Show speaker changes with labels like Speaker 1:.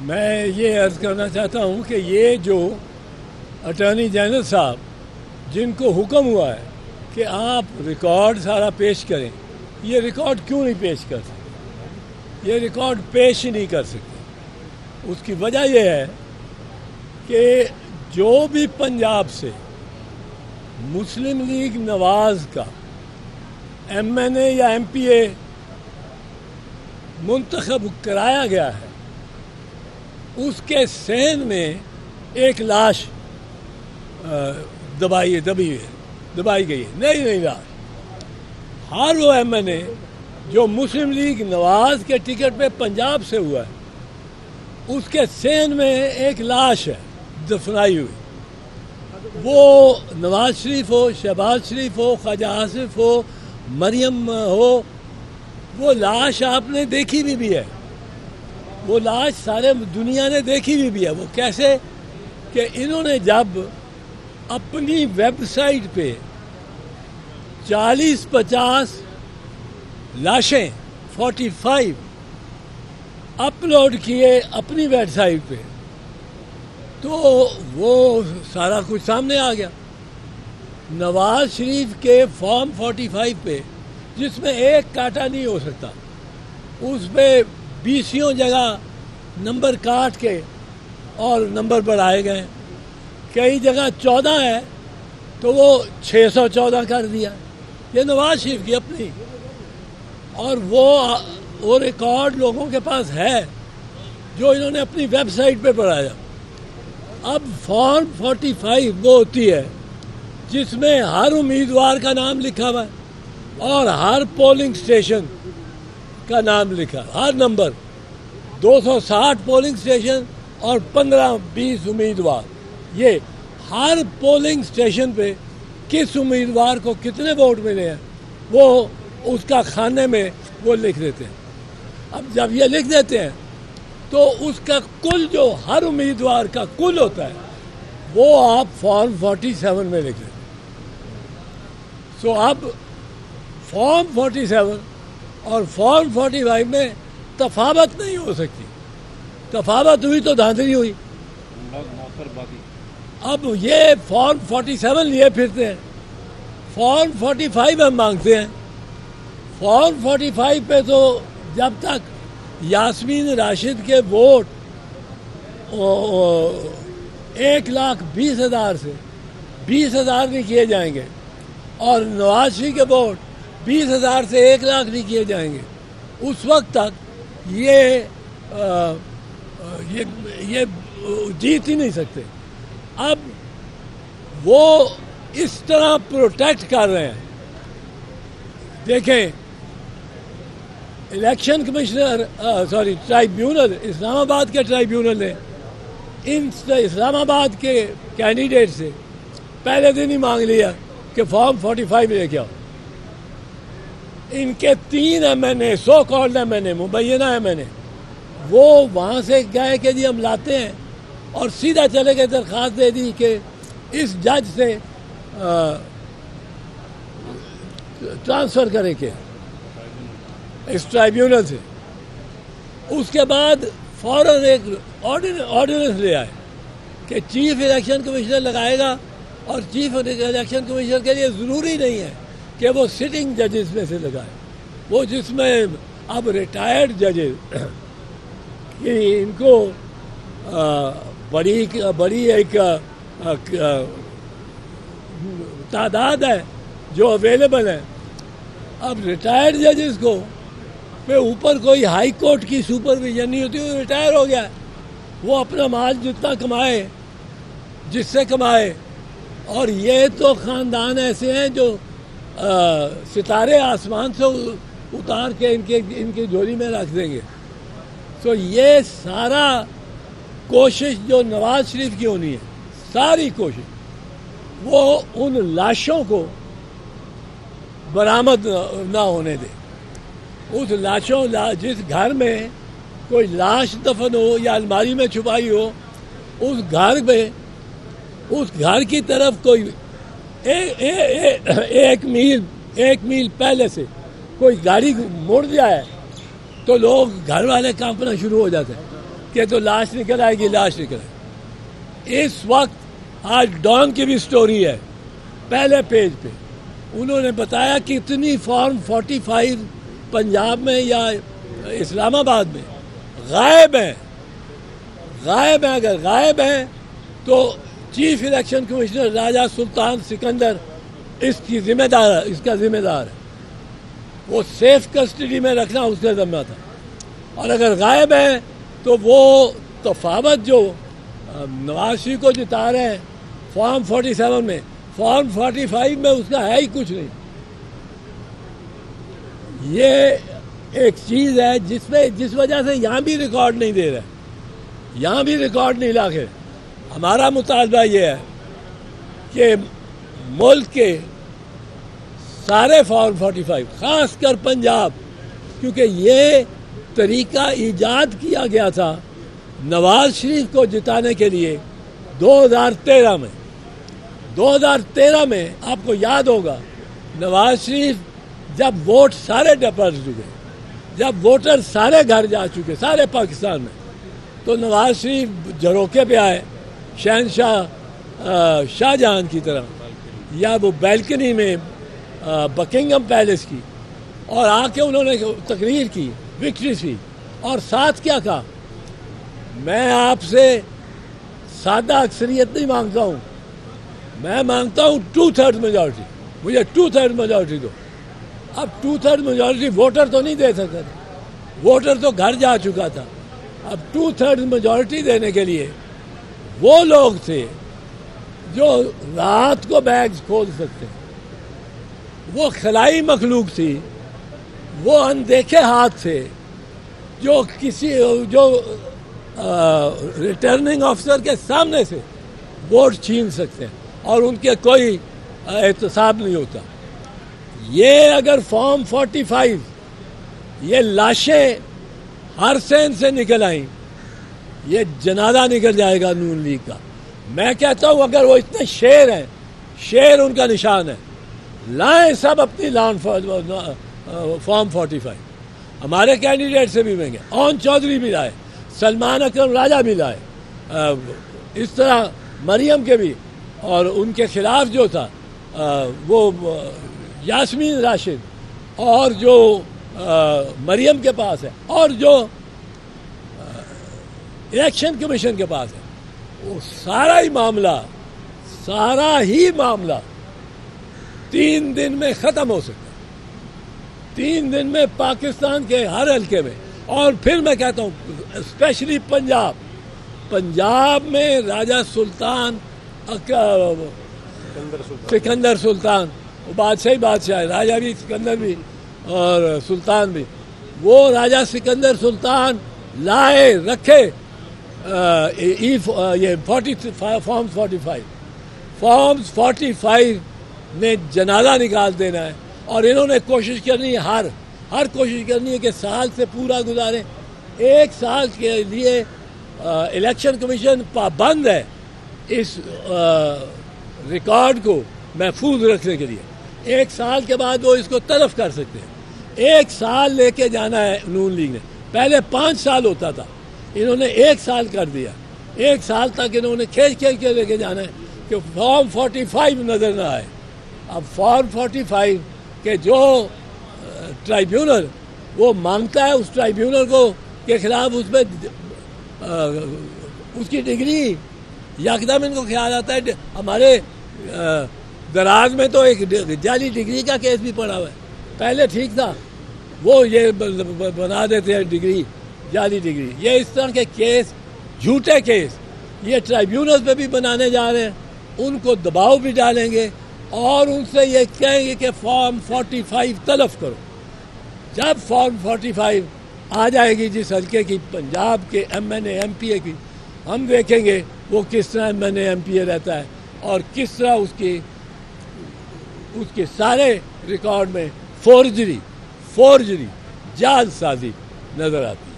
Speaker 1: میں یہ عرض کرنا چاہتا ہوں کہ یہ جو اٹارنی جنرل صاحب جن کو حکم ہوا ہے کہ آپ ریکارڈ سارا پیش کریں، یہ ریکارڈ کیوں نہیں پیش کر سکتے؟ یہ ریکارڈ پیش ہی نہیں کر سکتے۔ اس کی وجہ یہ ہے کہ جو بھی پنجاب سے مسلم لیگ نواز کا ایم این اے یا ایم پی اے منتخب کرایا گیا ہے، اس کے صحن میں ایک لاش دبائی گئی ہے، نئی لاش۔ ہر وہ ایم این اے جو مسلم لیگ نواز کے ٹکٹ پہ پنجاب سے ہوا ہے، اس کے صحن میں ایک لاش ہے دفنائی ہوئی۔ وہ نواز شریف ہو، شہباز شریف ہو، خواجہ آصف ہو، مریم ہو، وہ لاش آپ نے دیکھی بھی ہے، وہ لاش سارے دنیا نے دیکھی بھی ہے۔ وہ کیسے کہ انہوں نے جب اپنی ویب سائٹ پہ 40-50 لاشیں 45 اپلوڈ کیے اپنی ویب سائٹ پہ، تو وہ سارا کچھ سامنے آ گیا۔ نواز شریف کے فارم 45 پہ، جس میں ایک کاٹا نہیں ہو سکتا، اس پہ 20 جگہ نمبر کاٹ کے اور نمبر بڑھائے گئے، کئی جگہ 14 ہے تو وہ 614 کر دیا۔ یہ نواز شریف کی اپنی، اور وہ ریکارڈ لوگوں کے پاس ہے جو انہوں نے اپنی ویب سائٹ پہ بڑھایا۔ اب فارم 45 وہ ہوتی ہے جس میں ہر امیدوار کا نام لکھا ہوا ہے اور ہر پولنگ اسٹیشن کا نام لکھا، ہر نمبر 260 پولنگ اسٹیشن اور 15-20 امیدوار، یہ ہر پولنگ اسٹیشن پہ کس امیدوار کو کتنے ووٹ ملے ہیں وہ اس کا خانے میں وہ لکھ دیتے ہیں۔ اب جب یہ لکھ دیتے ہیں تو اس کا کل جو ہر امیدوار کا کل ہوتا ہے وہ آپ فارم 47 میں لکھ دیتے ہیں۔ سو اب فارم 47 اور فارم 45 میں تفاوت نہیں ہو سکتی، تفاوت ہوئی تو دھاندلی ہوئی۔ اب یہ فارم 47 لیے پھرتے ہیں، فارم 45 ہم مانگتے ہیں۔ فارم 45 پہ تو جب تک یاسمین راشد کے ووٹ 1,20,000 سے 20,000 نہیں کیے جائیں گے اور نواز شریف کے ووٹ 20,000 سے 1,00,000 نہیں کیے جائیں گے، اس وقت تک یہ جیت ہی نہیں سکتے۔ اب وہ اس طرح پروٹیکٹ کر رہے ہیں۔ دیکھیں، الیکشن کمشنر ٹرائیبیونل، اسلام آباد کے ٹرائیبیونل نے اسلام آباد کے کینڈیڈیٹ سے پہلے دن ہی مانگ لیا کہ فارم 45 لے کے آؤ۔ ان کے 3 ایم این اے، سو کالڈ ایم این اے، مبینہ ایم این اے، وہ وہاں سے گئے کہ جی ہم لاتے ہیں، اور سیدھا چلے گئے درخواست دے دی کہ اس جج سے ٹرانسفر کریں کہ اس ٹرائیبیونل سے۔ اس کے بعد فوراً ایک آرڈیننس لے آئے کہ چیف الیکشن کمشنر لگائے گا، اور چیف الیکشن کمشنر کے لیے ضروری نہیں ہے کہ وہ سٹنگ ججز میں سے لگائے، وہ جس میں اب ریٹائرڈ ججز ان کو بڑی ایک تعداد ہے جو اویلیبل ہے۔ اب ریٹائرڈ ججز کو پہ اوپر کوئی ہائی کورٹ کی سپرویژن نہیں ہوتی، وہ ریٹائر ہو گیا ہے، وہ اپنا مال جتنا کمائے، جس سے کمائے۔ اور یہ تو خاندان ایسے ہیں جو ستارے آسمان سے اتار کے ان کی جھولی میں رکھ دیں گے۔ تو یہ سارا کوشش جو نواز شریف کی ہونی ہے، ساری کوشش وہ ان لاشوں کو برآمد نہ ہونے دے۔ اس جس گھر میں کوئی لاش دفن ہو یا الماری میں چھپائی ہو، اس گھر کی طرف کوئی ایک میل پہلے سے کوئی گاڑی مڑ جائے تو لوگ گھر والے کانپنا شروع ہو جاتے ہیں۔ کہ تو لاش نکل آئے گی، لاش نکل آئے گی۔ اس وقت آج ڈان کی بھی سٹوری ہے، پہلے پیج پہ انہوں نے بتایا کہ اتنی فارم 45 پنجاب میں یا اسلام آباد میں غائب ہیں۔ اگر غائب ہیں تو چیف الیکشن کمشنر راجہ سلطان سکندر اس کا ذمہ دار ہے، وہ سیف کسٹڈی میں رکھنا اس کا ذمہ تھا۔ اور اگر غائب ہیں تو وہ تفاوت جو نواز شریف کو جتا رہے ہیں فارم 47 میں، فارم 45 میں اس کا ہے ہی کچھ نہیں۔ یہ ایک چیز ہے جس وجہ سے یہاں بھی ریکارڈ نہیں دے رہے، یہاں بھی ریکارڈ نہیں لا کے۔ ہمارا مطالبہ یہ ہے کہ ملک کے سارے فارم 45 خاص کر پنجاب، کیونکہ یہ طریقہ ایجاد کیا گیا تھا نواز شریف کو جتانے کے لیے 2013 میں آپ کو یاد ہوگا نواز شریف جب ووٹ سارے ڈپازٹ چکے، جب ووٹر سارے گھر جا چکے سارے پاکستان میں، تو نواز شریف جھروکے پہ آئے شاہ جہاں کی طرح، یا وہ بیلکنی میں بکنگم پیلس کی، اور آ کے انہوں نے تقریر کی وکٹری سی، اور ساتھ کیا کہا، میں آپ سے سادہ اکثریت نہیں مانگتا ہوں، میں مانگتا ہوں 2/3 میجورٹی، مجھے 2/3 میجورٹی دو۔ اب 2/3 میجورٹی ووٹر تو نہیں دے سکتا تھا، ووٹر تو گھر جا چکا تھا۔ اب 2/3 میجورٹی دینے کے لیے وہ لوگ تھے جو رات کو بیگز کھول سکتے، وہ خلائی مخلوق تھی، وہ اندیکھے ہاتھ تھے جو ریٹرننگ آفیسر کے سامنے سے ووٹ چھین سکتے ہیں اور ان کے کوئی احتساب نہیں ہوتا۔ یہ اگر فارم 45 یہ لاشیں ہر سین سے نکل آئیں، یہ جنازہ نکل جائے گا نون لیگ کا۔ میں کہتا ہوں اگر وہ اتنے شیر ہیں، شیر ان کا نشان ہے، لائیں سب اپنی لان فارم 45۔ ہمارے کینڈیڈیٹ سے بھی مہنگے، اون چودھری بھی لائے، سلمان اکرم راجہ بھی لائے، اس طرح مریم کے بھی، اور ان کے خلاف جو تھا وہ یاسمین راشد، اور جو مریم کے پاس ہے، اور جو الیکشن کمیشن کے پاس ہے، وہ سارا ہی معاملہ 3 دن میں ختم ہو سکتا ہے، 3 دن میں پاکستان کے ہر حلقے میں۔ اور پھر میں کہتا ہوں اسپیشلی پنجاب میں راجہ سلطان سکندر سلطان، وہ بادشاہ ہے، راجہ بھی سکندر بھی اور سلطان بھی، وہ راجہ سکندر سلطان لائے رکھے یہ فارمز 45 نے جنازہ نکال دینا ہے، اور انہوں نے کوشش کرنی ہے، ہر کوشش کرنی ہے کہ سال سے پورا گزاریں۔ 1 سال کے لیے الیکشن کمیشن پابند ہے اس ریکارڈ کو محفوظ رکھنے کے لیے۔ 1 سال کے بعد وہ اس کو تلف کر سکتے ہیں۔ 1 سال لے کے جانا ہے نون لیگ نے، پہلے 5 سال ہوتا تھا، انہوں نے 1 سال کر دیا۔ 1 سال تک انہوں نے کھینچ کے لے کے جانا ہے کہ فارم 45 نظر نہ آئے۔ اب فارم 45 کے جو ٹرائیبیونل وہ مانگتا ہے، اس ٹرائیبیونل کو کے خلاف اس میں اس کی ڈگری یکدم ان کو خیال آتا ہے۔ ہمارے دراز میں تو ایک جعلی ڈگری کا کیس بھی پڑا ہوا ہے، پہلے ٹھیک تھا، وہ یہ بنا دیتے ہیں ڈگری، جعلی ڈگری۔ یہ اس طرح کے کیس، جھوٹے کیس، یہ ٹرائیبیونل پہ بھی بنانے جا رہے ہیں، ان کو دباؤ بھی ڈالیں گے اور ان سے یہ کہیں گے کہ فارم 45 تلف کرو۔ جب فارم 45 آ جائے گی جس حلقے کی، پنجاب کے M N A M P A کی، ہم دیکھیں گے وہ کس طرح M N A M P A رہتا ہے اور کس طرح اس کے سارے ریکارڈ میں فورجری جعل سازی نظر آتی ہے۔